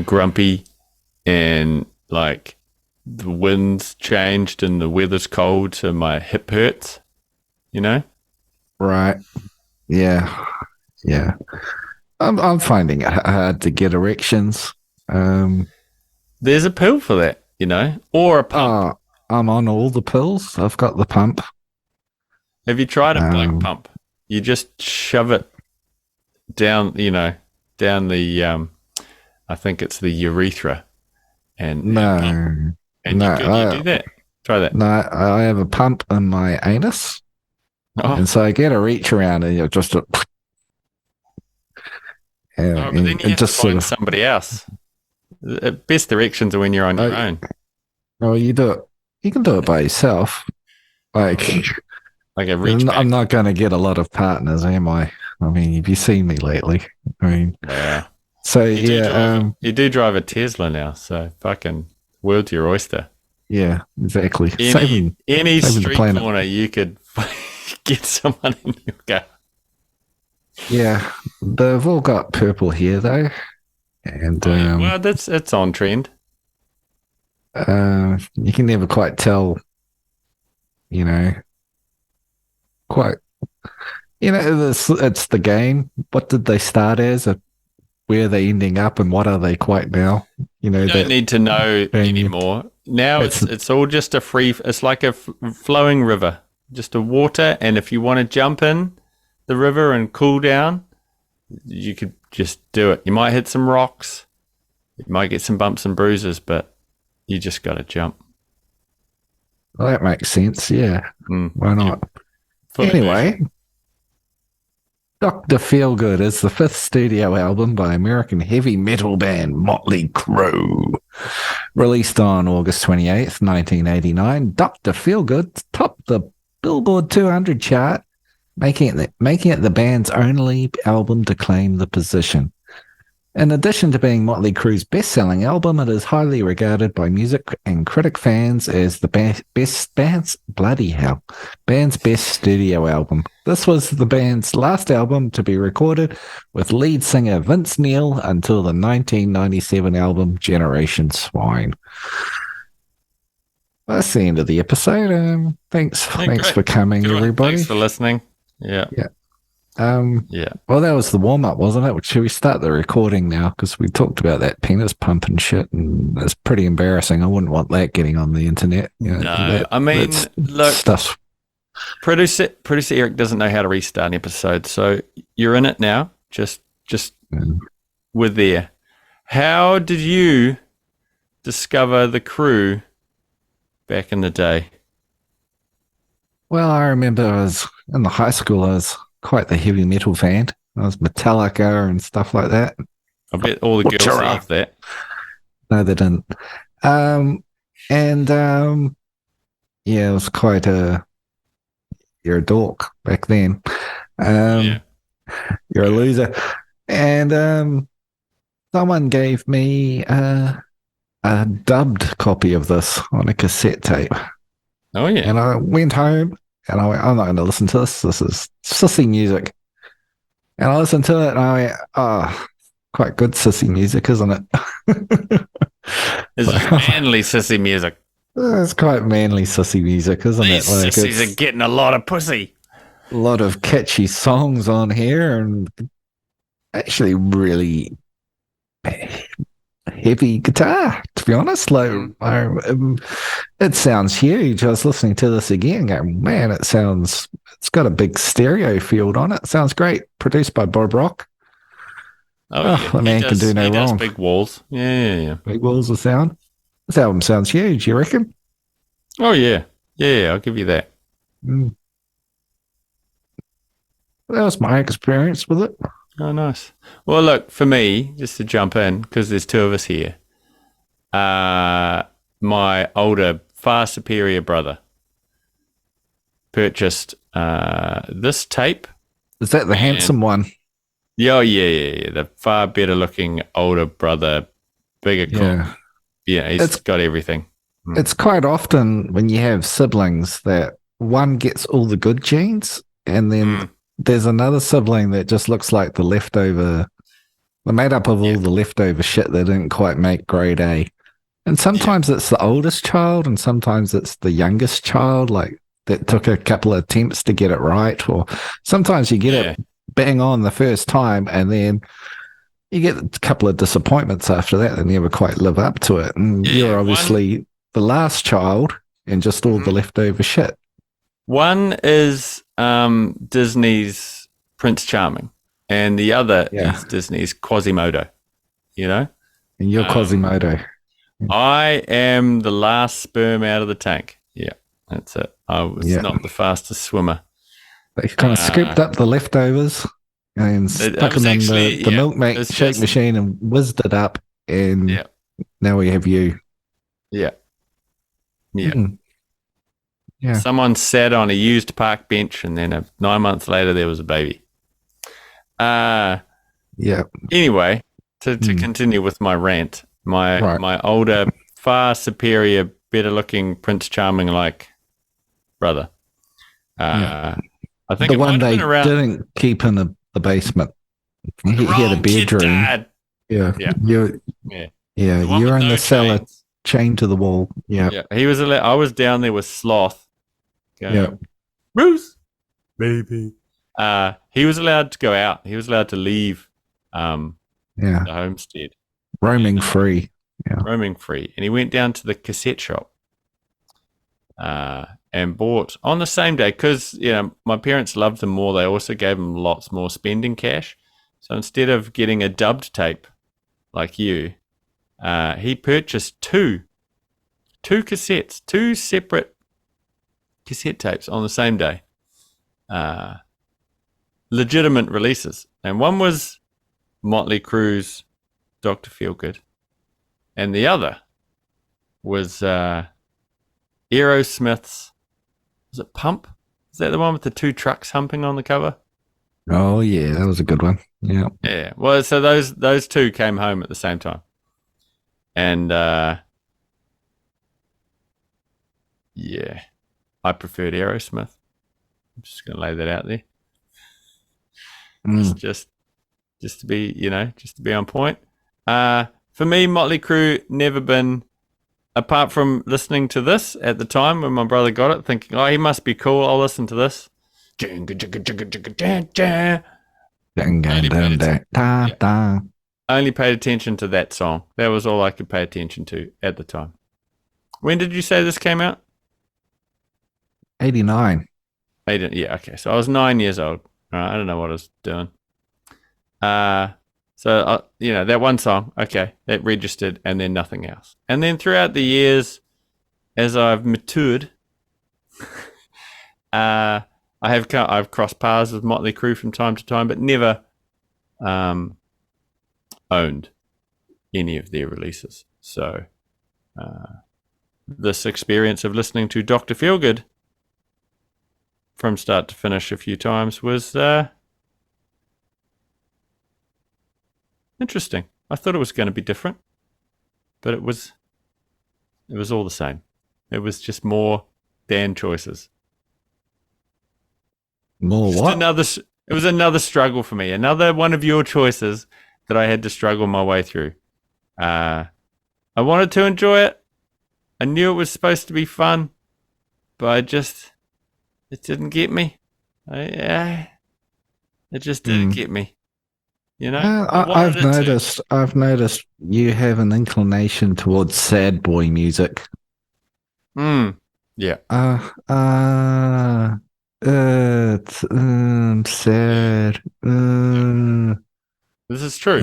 grumpy and like the wind's changed and the weather's cold, so my hip hurts, you know? Right. Yeah. Yeah. I'm finding it hard to get erections. Um, There's a pill for that, or a pump. oh, I'm on all the pills. I've got the pump. Have you tried a black Um, pump? You just shove it down, down the, I think it's the urethra and pump. no, And no, you do that. Try that. no. I have a pump in my anus, Oh, and so I get a reach around, and you're just, oh, but then you and have to just sort find of. somebody else. The best directions are when you're on your Oh, own. oh, you do it. You can do it by yourself. Like, Like a reach I'm back. not going to get a lot of partners, am I? I mean, have you seen me lately? I mean, Yeah. so You do drive a Tesla now, so fucking world's your oyster. yeah, exactly. Any Saving the street planet. corner you could get someone in your car. Yeah, they've all got purple hair though, and Oh, yeah. Well, it's on trend. you can never quite tell. You know, quite. It's the game. What did they start as? Where are they ending up, and what are they quite now? You don't That need to know thing. anymore. Now It's it's all just a free. It's like a flowing river, just a water. And if you want to jump in the river and cool down, you could just do it. You might hit some rocks, you might get some bumps and bruises, but you just got to jump. well, that makes sense. Yeah, Mm. why not? Fully Anyway, Dr. Feelgood is the fifth studio album by American heavy metal band Motley Crue. Released on August 28th, 1989, Dr. Feelgood topped the Billboard 200 chart, making it the band's only album to claim the position. In addition to being Motley Crue's best-selling album, it is highly regarded by music and critic fans as the band's best studio album. This was the band's last album to be recorded with lead singer Vince Neil until the 1997 album Generation Swine. That's the end of the episode. Thanks great. for coming, Good one. everybody. Thanks for listening. Yeah. Yeah. Yeah. Well, that was the warm up, wasn't it? Should we start the recording now? Because we talked about that penis pump and shit, and it's pretty embarrassing. I wouldn't want that getting on the internet. No, I mean, look, stuff. producer Eric doesn't know how to restart an episode, so you're in it now. Just we're there. How did you discover the Crew back in the day? Well, I remember I was in the high school. I was quite the heavy metal fan. I was Metallica and stuff like that. I bet all the girls love that. No, they didn't. Yeah, it was quite you're a dork back then. Yeah. You're a loser. And someone gave me a dubbed copy of this on a cassette tape. Oh, yeah. And I went home and I went, I'm not going to listen to this. This is sissy music. And I listened to it and I went, oh, quite good sissy music, isn't it? This is manly sissy music. It's quite manly sissy music, isn't These it? Like, sissies it's are getting a lot of pussy. a lot of catchy songs on here and actually really heavy guitar, to be honest. Like, it sounds huge. I was listening to this again going, man, it's got a big stereo field on it. It sounds great. Produced by Bob Rock. Oh, yeah. The man can do no wrong. Big walls. Yeah. Big walls of sound. This album sounds huge, you reckon? Oh, yeah. Yeah, I'll give you that. Mm. That was my experience with it. Oh, nice. Well, look, for me, just to jump in, because there's two of us here, my older, far superior brother purchased this tape. Is that the handsome one? Yeah, yeah. The far better looking older brother, bigger cock. Yeah, he's got everything. It's quite often when you have siblings that one gets all the good genes and then there's another sibling that just looks like the leftover They're made up of all the leftover shit they didn't quite make grade A. And sometimes it's the oldest child, and sometimes it's the youngest child, like that took a couple of attempts to get it right. Or sometimes you get it bang on the first time, and then you get a couple of disappointments after that and never quite live up to it. And you're obviously the last child and just all the leftover shit. One is Disney's Prince Charming, and the other is Disney's Quasimodo, you know? And you're Quasimodo. I am the last sperm out of the tank. Yeah, that's it. I was not the fastest swimmer. They kind of scooped up the leftovers and stuck them in the milk shake machine and whizzed it up, and now we have you. Yeah. Someone sat on a used park bench, and then 9 months later there was a baby. Anyway, to continue with my rant, my older, far superior, better looking Prince Charming like brother. I think the one they didn't keep in the basement. He had a bedroom. You're in the cellar, chained to the wall. He was. I was down there with Sloth. Bruce, baby. He was allowed to go out. He was allowed to leave. The homestead, roaming free. Roaming free, and he went down to the cassette shop. And bought on the same day, because my parents loved him more. They also gave him lots more spending cash. So instead of getting a dubbed tape like you, he purchased two cassettes, two separate cassette tapes on the same day. Legitimate releases, and one was Motley Crue's Dr. Feelgood, and the other was Aerosmith's. Was it Pump? Is that the one with the two trucks humping on the cover? Oh yeah, that was a good one. Yeah. Yeah. Well, so those two came home at the same time, and I preferred Aerosmith. I'm just going to lay that out there. Just to be, just to be on point. For me, Motley Crue never been. Apart from listening to this at the time when my brother got it, thinking, oh, he must be cool, I'll listen to this. Only paid attention to that song. That was all I could pay attention to at the time. When did you say this came out? 89. Yeah, okay. So I was 9 years old. All right, I don't know what I was doing. So, that one song, okay, that registered, and then nothing else. And then throughout the years, as I've matured, I've crossed paths with Motley Crue from time to time, but never owned any of their releases. So, this experience of listening to Dr. Feelgood from start to finish a few times was interesting. I thought it was going to be different, but it was all the same. It was just more Dan choices. More what? It was another struggle for me. Another one of your choices that I had to struggle my way through. I wanted to enjoy it. I knew it was supposed to be fun, but it didn't get me. It just didn't get me. I've noticed you have an inclination towards sad boy music. Yeah. It's sad. This is true.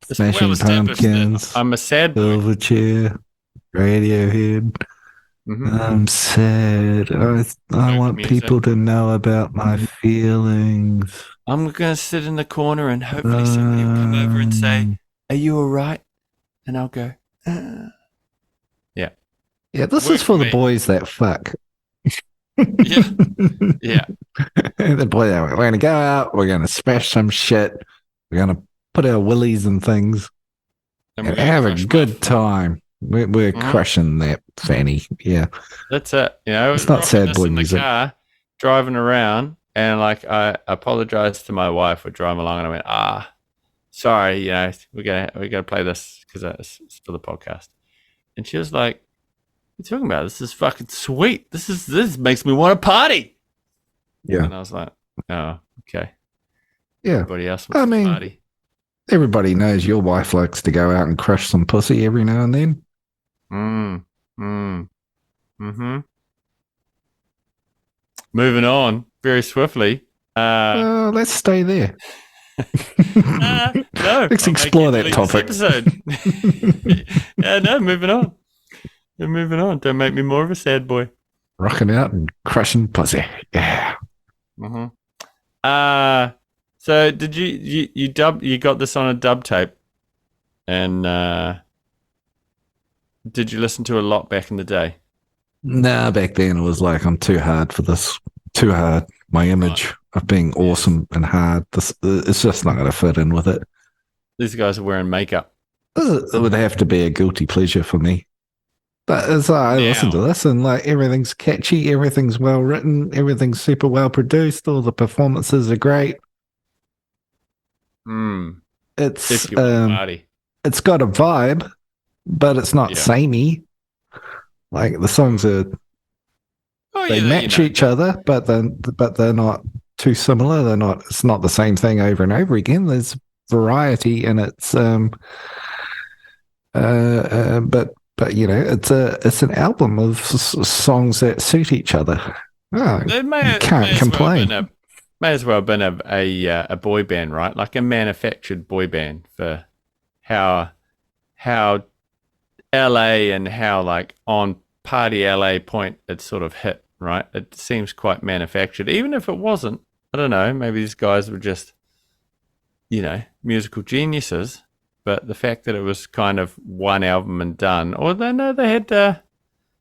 Smashing Pumpkins. I'm a sad boy. Silverchair. Radiohead. I'm sad. I want people to know about my feelings. I'm going to sit in the corner and hopefully somebody will come over and say, "Are you all right?" And I'll go, Yeah. Yeah, this is for the boys that fuck. Yeah. The boy, we're going to go out, we're going to smash some shit, we're going to put our willies and things and have a good time. We're crushing that fanny. Yeah. That's it. It's not sad boy in the music. car, driving around, and I apologized to my wife for driving along, and I went, sorry, we're gonna play this because it's for the podcast. And she was like, "What are you talking about? This is fucking sweet. This makes me want to party." Yeah. And I was like, "Oh, okay." Yeah. Everybody else I wants to mean, party. everybody knows your wife likes to go out and crush some pussy every now and then. Mm-hmm. Moving on very swiftly. Let's stay there. No, Let's I'll explore make you that delete this topic. episode. Yeah, no, moving on. We're moving on. Don't make me more of a sad boy. Rocking out and crushing pussy. Yeah. Mm-hmm. So did you got this on a dub tape, and did you listen to a lot back in the day? Nah, back then it was like, I'm too hard for this. Too hard. My image of being awesome and hard. It's just not going to fit in with it. These guys are wearing makeup. It would have to be a guilty pleasure for me. But as I listen to this, and like everything's catchy, everything's well written, everything's super well produced, all the performances are great. It's If you want to party. It's got a vibe, but it's not samey. Like the songs are, they match each other, but they're not too similar. They're not. It's not the same thing over and over again. There's variety, and it's but it's an album of songs that suit each other. Oh, you can't complain. May as well have been a boy band, right? Like a manufactured boy band for how LA and how like on Party LA point it sort of hit, right? It seems quite manufactured, even if it wasn't. I don't know. Maybe these guys were just, musical geniuses. But the fact that it was kind of one album and done, or they had.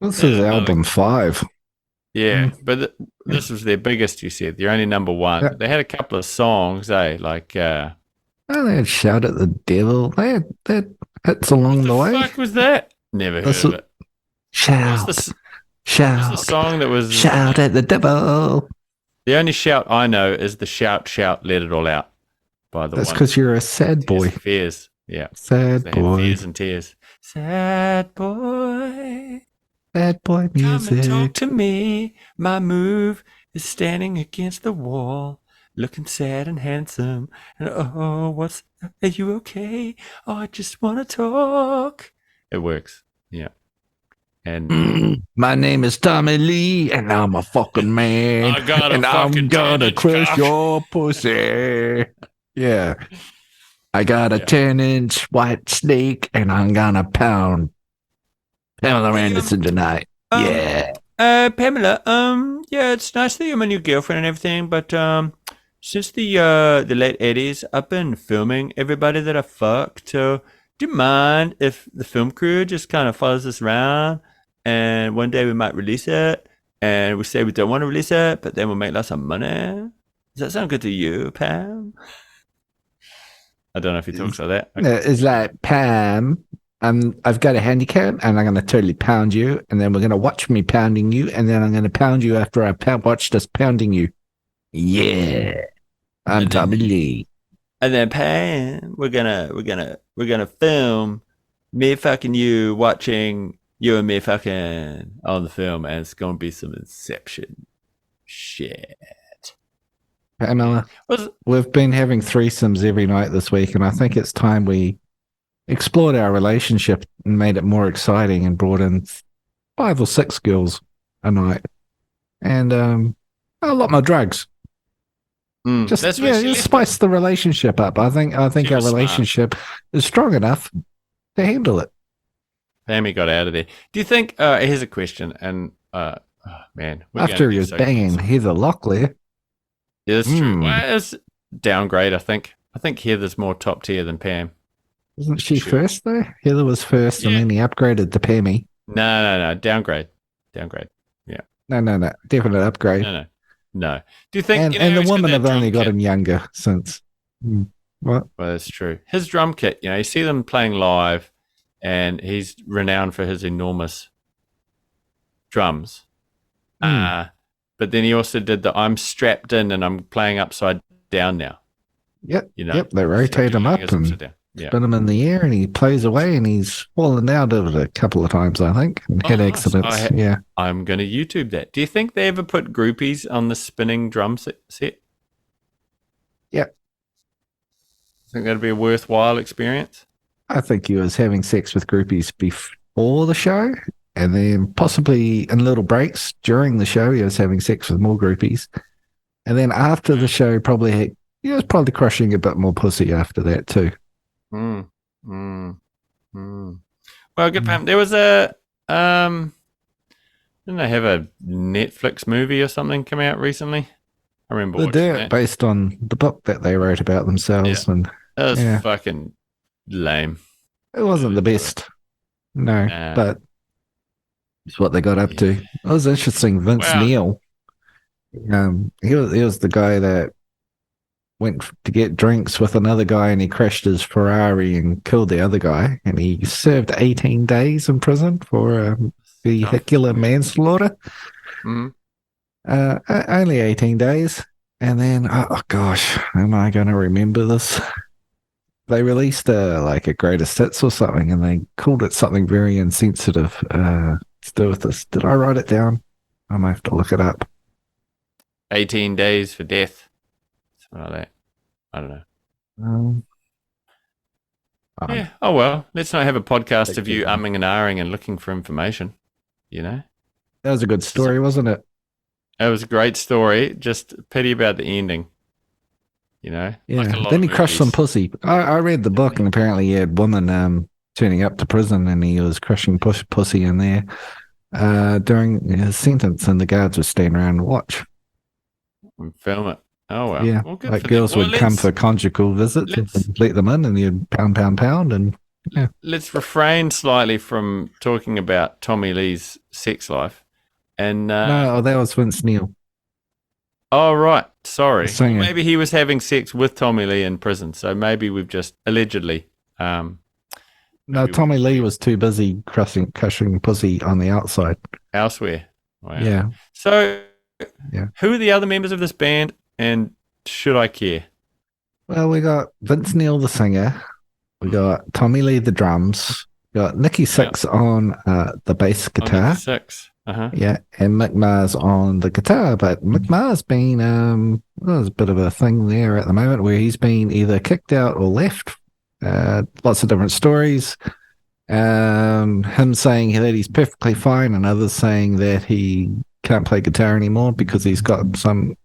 This is album 5. Yeah, but this was their biggest. You said they're only number 1. Yeah. But they had a couple of songs, like. They had "Shout at the Devil." They had hits along the way. What the fuck was that? Never heard of it. Shout, what's the song that was "Shout at the Devil"? The only shout I know is the shout, let it all out. That's because you're a sad boy. Fears. Yeah. Sad boy. Fears and tears. Sad boy. Sad boy music. Come and talk to me. My move is standing against the wall, looking sad and handsome. And are you okay? Oh, I just want to talk. It works. Yeah. And my name is Tommy Lee, and I'm a fucking man. I'm gonna crush your pussy. Yeah. I got a 10-inch white snake, and I'm gonna pound Pamela Anderson tonight. Yeah. Pamela, yeah, it's nice that you're my new girlfriend and everything, but since the late 80s, I've been filming everybody that I fucked. So do you mind if the film crew just kind of follows us around, and one day we might release it, and we say we don't want to release it, but then we'll make lots of money? Does that sound good to you, Pam? I don't know if he talks like that. Okay. It's like, Pam, I've got a handicap, and I'm going to totally pound you, and then we're going to watch me pounding you, and then I'm going to pound you after I watched us pounding you. Yeah, I'm Tommy Lee. And then Pam, we're gonna film me fucking you, watching you and me fucking on the film, and it's gonna be some Inception shit. Pamela, we've been having threesomes every night this week, and I think it's time we explored our relationship and made it more exciting and brought in 5 or 6 girls a night, and a lot more drugs. Just spice the relationship up. I think our relationship is strong enough to handle it. Pammy got out of there. Do you think? Here's a question, and man, after he was banging Heather Locklear. Yeah, that's true. Well, it's downgrade. I think Heather's more top tier than Pam. Isn't she first though? Heather was first, and then he upgraded to Pammy. No. Downgrade. Yeah. No. Definite upgrade. No. Do you think? And the women have only gotten younger since. What? Well, that's true. His drum kit. You see them playing live, and he's renowned for his enormous drums. But then he also did I'm strapped in and I'm playing upside down now. Yep. You know, Yep. They rotate him up and sit down. Yeah. spin him in the air, and he plays away, and he's fallen out of it a couple of times, I think, and Oh, had nice. accidents. Yeah. I'm going to YouTube that. Do you think they ever put groupies on the spinning drum set? Yep. Think that'd be a worthwhile experience? I think he was having sex with groupies before the show, and then possibly in little breaks during the show, he was having sex with more groupies. And then after the show, he was probably crushing a bit more pussy after that too. Well, good for him. There was a didn't they have a Netflix movie or something come out recently? I remember watching that. Based on the book that they wrote about themselves, and That was fucking lame. it wasn't the best. No, but it's what they got up to. It was interesting. Vince Neil, he was the guy that went to get drinks with another guy, and he crashed his Ferrari and killed the other guy, and he served 18 days in prison for vehicular manslaughter. Mm-hmm. Only 18 days. And then, oh gosh, am I going to remember this? They released a greatest hits or something, and they called it something very insensitive to do with this. Did I write it down? I might have to look it up. 18 days for death. Something like that. I don't know. Yeah. Oh, well, let's not have a podcast of you umming and ahhing and looking for information, you know? That was a good story, wasn't it? It was a great story. Just pity about the ending. You know? Yeah. Then he crushed some pussy. I read the book, and apparently he had women turning up to prison, and he was crushing pussy in there during his sentence, and the guards would stand around and watch. And film it. Oh, well. Yeah. Well, like girls would come for conjugal visits and let them in, and you'd pound, and yeah. Let's refrain slightly from talking about Tommy Lee's sex life. And no, that was Vince Neil. Oh, right. Sorry. Singer. Maybe he was having sex with Tommy Lee in prison. So maybe we've just allegedly. No, Tommy Lee was too busy crushing pussy on the outside. Elsewhere. Wow. Yeah. So who are the other members of this band, and should I care? Well, we got Vince Neil, the singer. We got Tommy Lee, the drums. We got Nikki Sixx on the bass guitar. Nikki Sixx. Uh-huh. Yeah, and Mick Mars on the guitar. But Mick Mars been, there's a bit of a thing there at the moment where he's been either kicked out or left. Lots of different stories. Him saying that he's perfectly fine, and others saying that he can't play guitar anymore because he's got some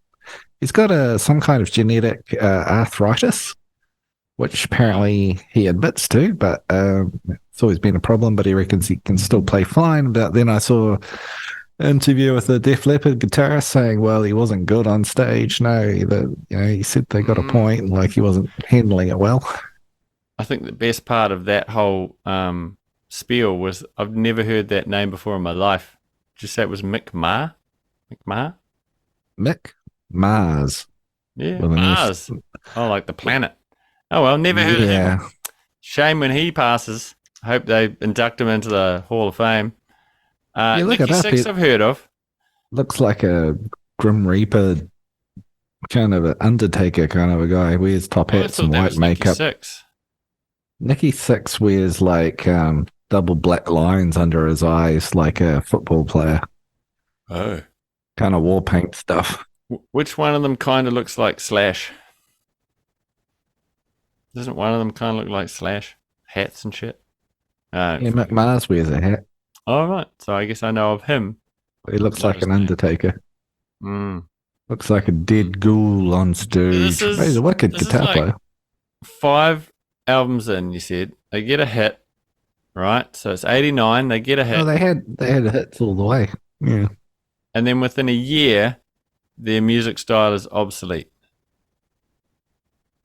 kind of genetic arthritis, which apparently he admits to, but it's always been a problem, but he reckons he can still play fine. But then I saw an interview with a Def Leppard guitarist saying, well, he wasn't good on stage. No, he said they got a point, and like he wasn't handling it well. I think the best part of that whole spiel was I've never heard that name before in my life. Did you say it was Mick Mar? Mick Mar? Mick Mars. Yeah, Mars. Oh, like the planet. Oh, well, never heard of him. Shame when he passes. I hope they induct him into the Hall of Fame. Nikki Sixx I've heard of. Looks like a Grim Reaper, kind of an Undertaker kind of a guy. Wears top hats and white makeup. Nikki Sixx wears like double black lines under his eyes like a football player. Oh. Kind of war paint stuff. Which one of them kind of looks like Slash? Doesn't one of them kind of look like Slash? Hats and shit? Yeah, Mick Mars wears a hat. All right. So I guess I know of him. He looks like an Undertaker. Looks like a dead ghoul on stage. He's a wicked guitar player. 5 albums in, you said. They get a hit, right? So it's 89. They get a hit. Oh, they had hits all the way. Yeah. And then within a year, their music style is obsolete.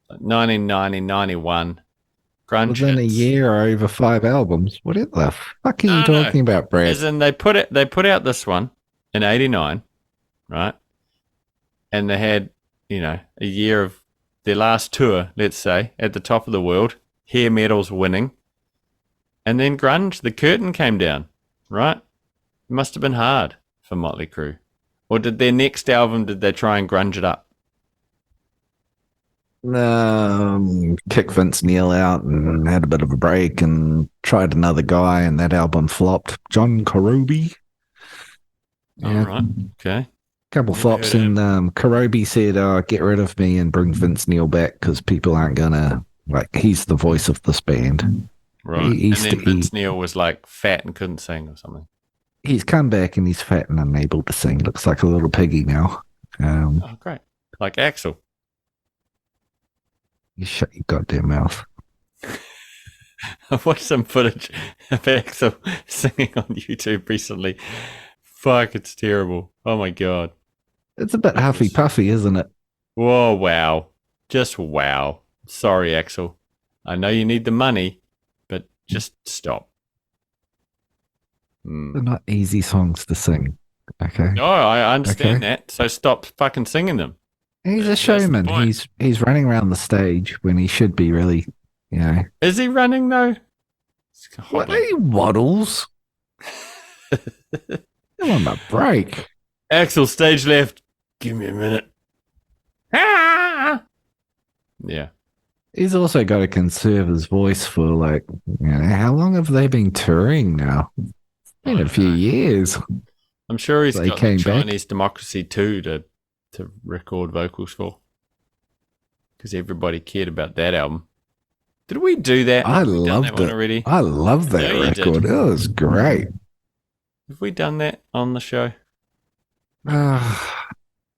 1990, 91. Grunge Within a year or over 5 albums. What the fuck are you talking about, Brad? As in they put out this one in 89, right? And they had, a year of their last tour, let's say, at the top of the world, hair metal's winning. And then grunge, the curtain came down, right? It must have been hard for Motley Crue. Or did their next album, did they try and grunge it up? Kicked Vince Neil out and had a bit of a break and tried another guy, and that album flopped. John Karobi. All Yeah, right. Okay. couple Never flops, heard of him. and Karobi said, "Oh, get rid of me and bring Vince Neil back because people aren't gonna like. He's the voice of this band. Right. And then He Vince Neil was like fat and couldn't sing or something. he's come back and he's fat and unable to sing. Looks like a little piggy now. Oh, great. Like Axel. You shut your goddamn mouth. I've watched some footage of Axel singing on YouTube recently. Fuck, it's terrible. Oh my God. It's a bit huffy puffy, isn't it? Whoa, wow. Just wow. Sorry, Axel. I know you need the money, but just stop. They're not easy songs to sing. Okay. No, I understand Okay. that. So stop fucking singing them. He's a That's the showman. point. He's running around the stage when he should be really, you know. Is he running though? It's What hobbling. he waddles? Give him a break. Axel, stage left. Give me a minute. Ah! Yeah. He's also got to conserve his voice for like, you know, how long have they been touring now? It's been a few years. I'm sure he's They got the came back. Chinese Democracy too to record vocals for. Because everybody cared about that album. Did we do that? I Have we done that loved one it. already? I love that Yeah, you record. did. It was great. Have we done that on the show?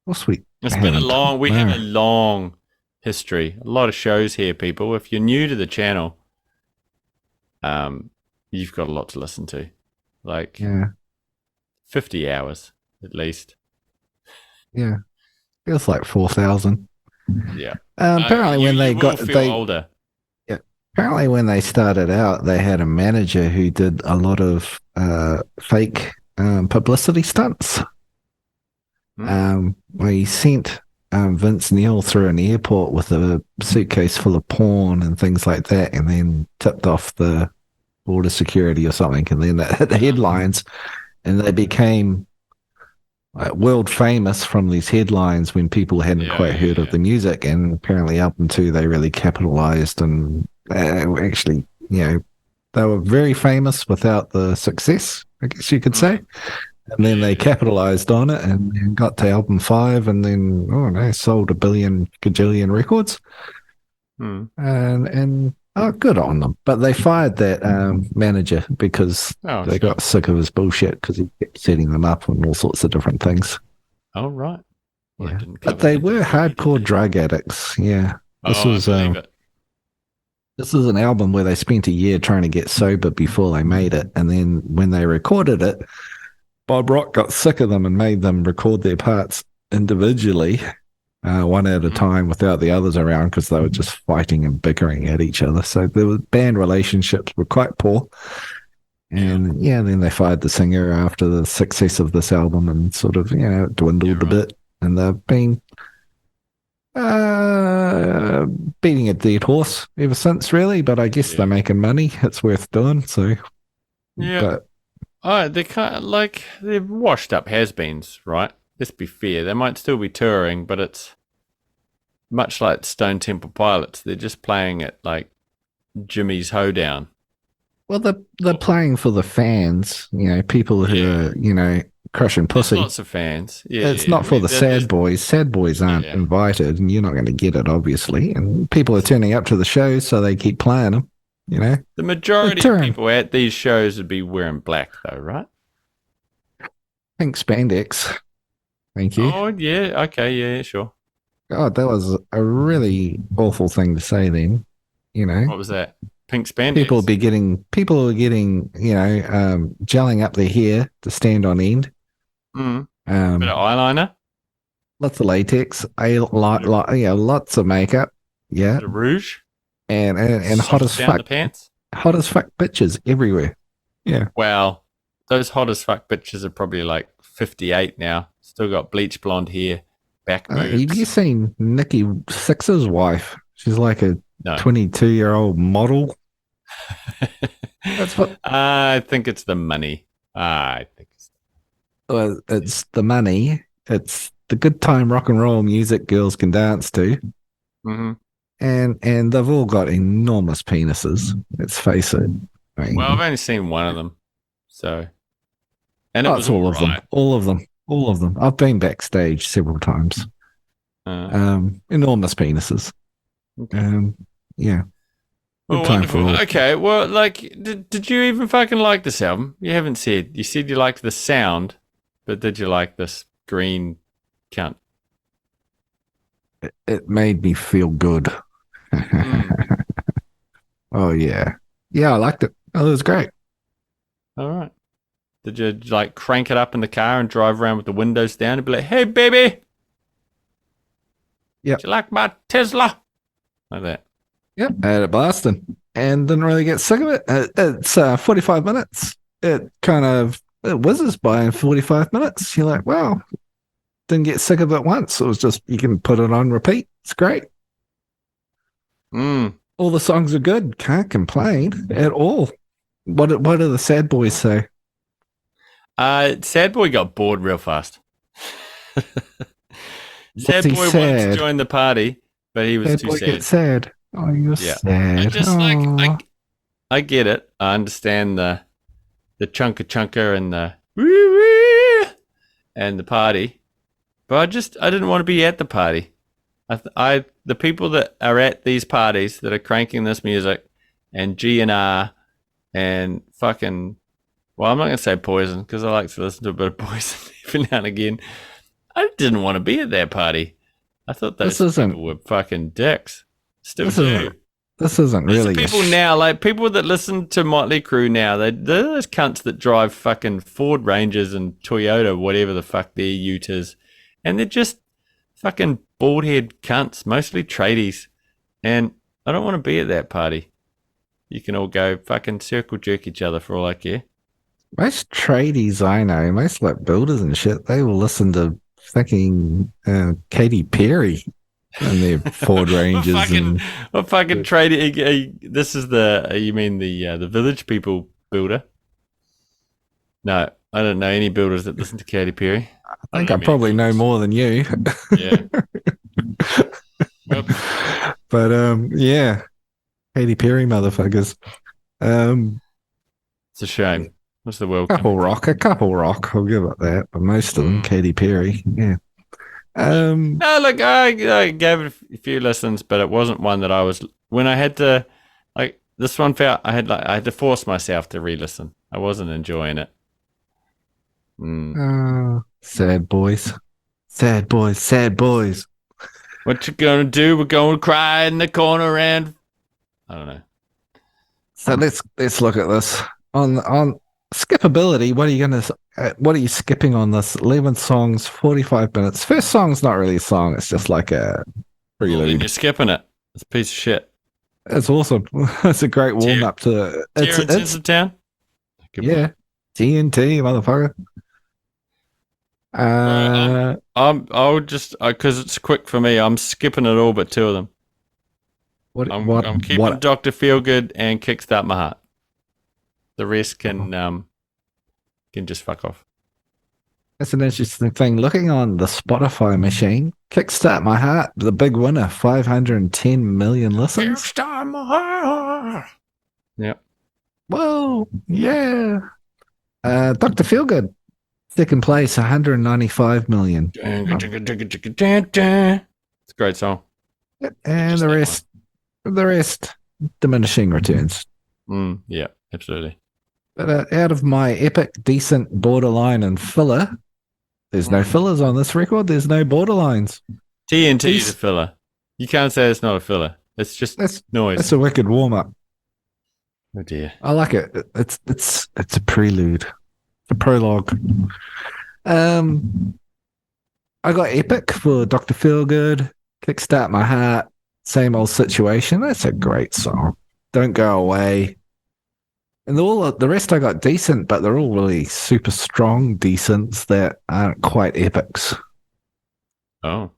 What's we? It's been a long. We have a long history. A lot of shows here, people. If you're new to the channel, you've got a lot to listen to. Like Yeah, 50 hours at least. yeah. Feels like 4,000. Yeah. Apparently, when they will got feel older. apparently when they started out, they had a manager who did a lot of fake publicity stunts. Where he sent Vince Neil through an airport with a suitcase full of porn and things like that, and then tipped off the border security or something, and then it hit the headlines, and they became world famous from these headlines when people hadn't quite heard of the music. And apparently, album 2, they really capitalized and actually, you know, they were very famous without the success, I guess you could say. And then they capitalized on it and got to album 5, and then they sold a gajillion records. And good on them. But they fired that manager because they got sick of his bullshit because he kept setting them up on all sorts of different things. Oh, right. Well, Yeah. But they were hardcore drug addicts. Yeah. This was this is an album where they spent a year trying to get sober before they made it. And then when they recorded it, Bob Rock got sick of them and made them record their parts individually, one at a time without the others around because they were just fighting and bickering at each other. So the band relationships were quite poor. And then they fired the singer after the success of this album and sort of, it dwindled a bit. And they've been beating a dead horse ever since, really. But I guess they're making money. It's worth doing. So, yeah. But, they're kind of like they're washed up has-beens, right? Let's be fair. They might still be touring, but it's much like Stone Temple Pilots. They're just playing at like Jimmy's Hoedown. Well, they're playing for the fans, people who are, crushing pussy. There's lots of fans. Yeah, it's not for the sad boys. Sad boys aren't invited, and you're not going to get it, obviously. And people are turning up to the shows, so they keep playing them. The majority of people at these shows would be wearing black, though, right? Pink spandex. Thank you. Oh, yeah. Okay. Yeah, sure. God, that was a really awful thing to say then. What was that? Pink spandex? People were getting, gelling up their hair to stand on end. Bit of eyeliner? Lots of latex. Lots of makeup. Yeah. Bit of rouge? And hot as fuck. The pants? Hot as fuck bitches everywhere. Yeah. Well, those hot as fuck bitches are probably like 58 now. Still got bleach blonde hair, back boobs. Have you seen Nikki Sixx's wife? She's like a 22-year-old model. That's what I think it's the money. I think it's the money. It's the good time rock and roll music girls can dance to. Mm-hmm. and they've all got enormous penises. Let's face it. I mean, Well, I've only seen one of them, so and it oh, was it's all of them. right. All of them. All of them. I've been backstage several times. Enormous penises. Okay. Yeah. Well, Good time for wonderful. all. Okay, well, like, did you even fucking like this album? You haven't said. You said you liked the sound, but did you like this green cunt? It made me feel good. Oh yeah. Yeah, I liked it. Oh, it was great. All right. Did you like crank it up in the car and drive around with the windows down and be like, "Hey, baby, Yep. do you like my Tesla?" Like that. Yep. I had it blasting and didn't really get sick of it. It's 45 minutes. It whizzes by in 45 minutes. You're like, wow, didn't get sick of it once. It was just, you can put it on repeat. It's great. All the songs are good. Can't complain at all. What do the sad boys say? Sad boy got bored real fast. Sad he boy wanted sad? to join the party, but he was Sad too boy sad. gets sad. Oh, you're sad. I just I get it. I understand the chunker and the woo and the party, but I didn't want to be at the party. The people that are at these parties that are cranking this music and GNR and fucking, well, I'm not gonna say Poison because I like to listen to a bit of Poison every now and again. I didn't want to be at that party. I thought those people were fucking dicks. Still do. This isn't really people now, like people that listen to Motley Crue now, they're those cunts that drive fucking Ford Rangers and Toyota, whatever the fuck their ute is, and they're just fucking bald head cunts, mostly tradies, and I don't want to be at that party. You can all go fucking circle jerk each other for all I care. Most tradies I know, most like builders and shit, they will listen to fucking Katy Perry and their Ford Rangers. What fucking tradie? This is you mean the Village People builder? No, I don't know any builders that listen to Katy Perry. I think I probably know more than you. Yeah. But yeah, Katy Perry motherfuckers. It's a shame. What's the world? A couple rock. I'll give it that. But most of them, Katy Perry. Yeah. No, look, I gave it a few listens, but it wasn't one that I was. When I had to, like, this one felt I had to force myself to re-listen. I wasn't enjoying it. Sad boys. What you gonna do? We're gonna cry in the corner, and I don't know. So let's look at this on skippability. What are you skipping on this? 11 songs, 45 minutes. First song's not really a song. It's just like a prelude. Well, then you're skipping it. It's a piece of shit. It's awesome. It's a great warm up to it's Town. Yeah, TNT, motherfucker. I'll just because it's quick for me. I'm skipping it all but two of them. I'm keeping Dr. Feelgood and Kickstart My Heart. The rest can just fuck off. That's an interesting thing. Looking on the Spotify machine, Kickstart My Heart, the big winner, 510 million listens. Kickstart My Heart. Yep. Whoa, yeah. Dr. Feelgood, second place, 195 million. It's a great song. And the rest, diminishing returns. Yeah, absolutely. But out of my epic, decent, borderline, and filler, there's no fillers on this record. There's no borderlines. TNT is a filler. You can't say it's not a filler. It's just noise. That's a wicked warm up. Oh dear. I like it. It's a prelude. It's a prologue. I got epic for Dr. Feelgood. Kickstart My Heart. Same old situation. That's a great song. Don't Go Away. And all the rest I got decent, but they're all really super strong decents that aren't quite epics. Oh.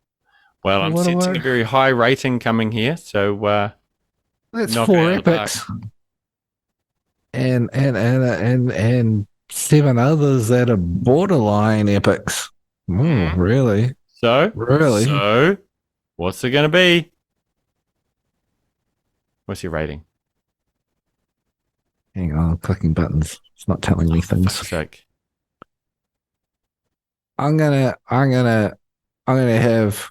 Well, I'm sensing a very high rating coming here, so that's 4 epics. And 7 others that are borderline epics. Really? So, what's it going to be? What's your rating? Hang on, clicking buttons. It's not telling me For things. fuck's sake. I'm gonna have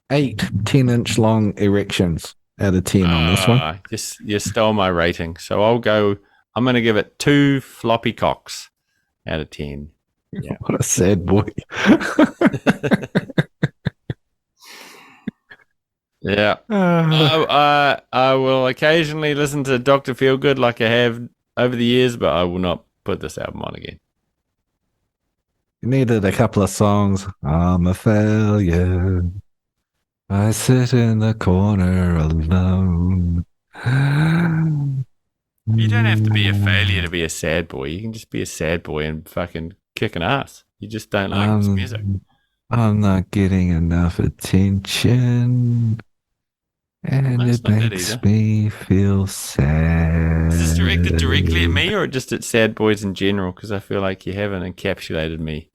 8 10-inch long erections out of 10 on this one. You stole my rating. So I'm going to give it 2 floppy cocks out of 10. Yeah. What a sad boy. Yeah. I will occasionally listen to Dr. Feelgood like I have over the years, but I will not put this album on again. You needed a couple of songs. I'm a failure. I sit in the corner alone. You don't have to be a failure to be a sad boy. You can just be a sad boy and fucking kick an ass. You just don't like his music. I'm not getting enough attention. And That's it not good makes either. me feel sad. Is this directed directly at me or just at sad boys in general? Because I feel like you haven't encapsulated me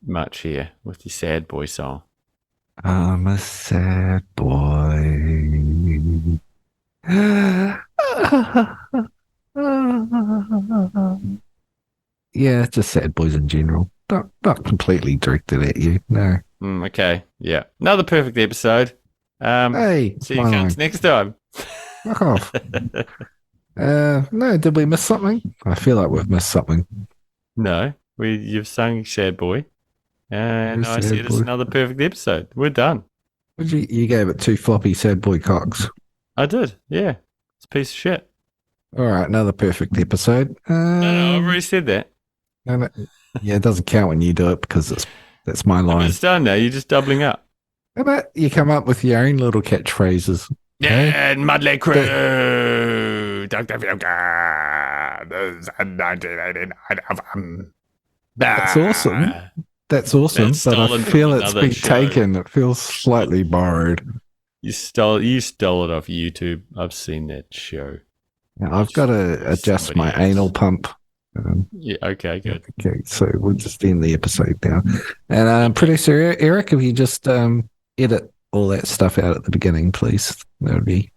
much here with your sad boy song. I'm a sad boy. Yeah, just sad boys in general. Not completely directed at you. No. Okay, yeah. Another perfect episode. Hey, see you cunts next time. Fuck off. No, did we miss something? I feel like we've missed something. No, you've sung Sad Boy. And I said it's boy. another perfect episode. We're done. You gave it 2 floppy sad boy cocks. I did, yeah. It's a piece of shit. All right, another perfect episode. No, I've already said that. No. Yeah, it doesn't count when you do it because that's my line. It's done now. You're just doubling up. How about you come up with your own little catchphrases? Yeah, and Motley Crue, Dr. Feelgood, 1989. That's awesome. That's awesome, but I feel it's been taken. It feels slightly borrowed. You stole it off YouTube. I've seen that show. Now, I've got to adjust my anal pump. Yeah, okay, good. Okay, so we'll just end the episode now. And producer Eric, if you just edit all that stuff out at the beginning, please. That would be...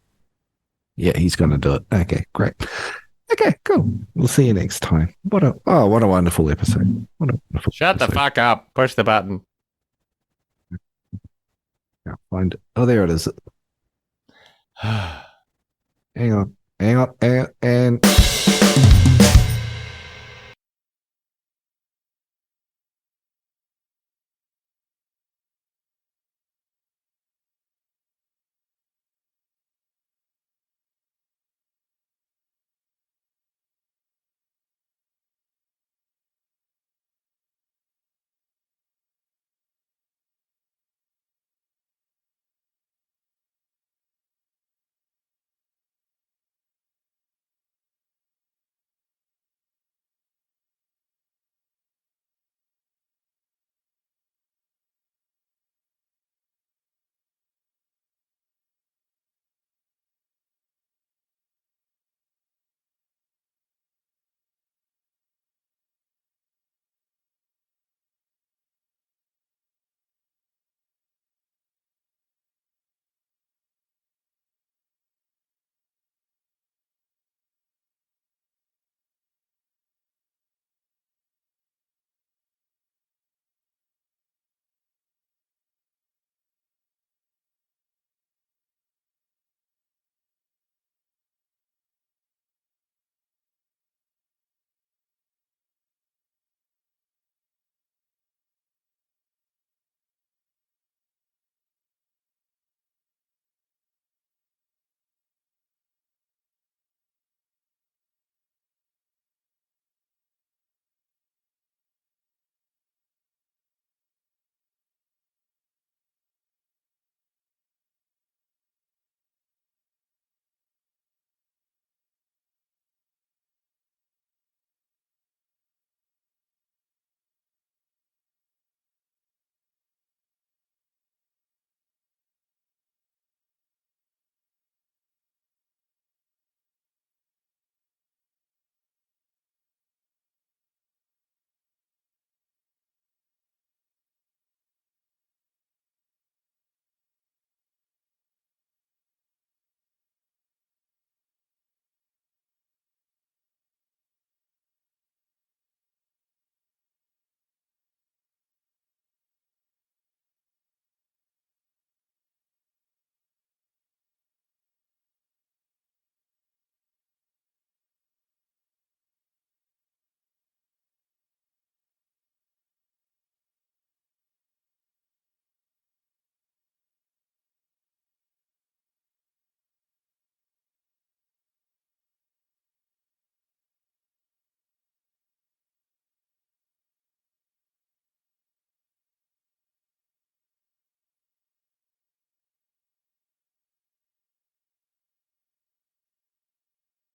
Yeah, he's going to do it. Okay, great. Okay, cool. We'll see you next time. What a wonderful episode. Shut the fuck up. Push the button. Can't find it. Oh, there it is. Hang on. And...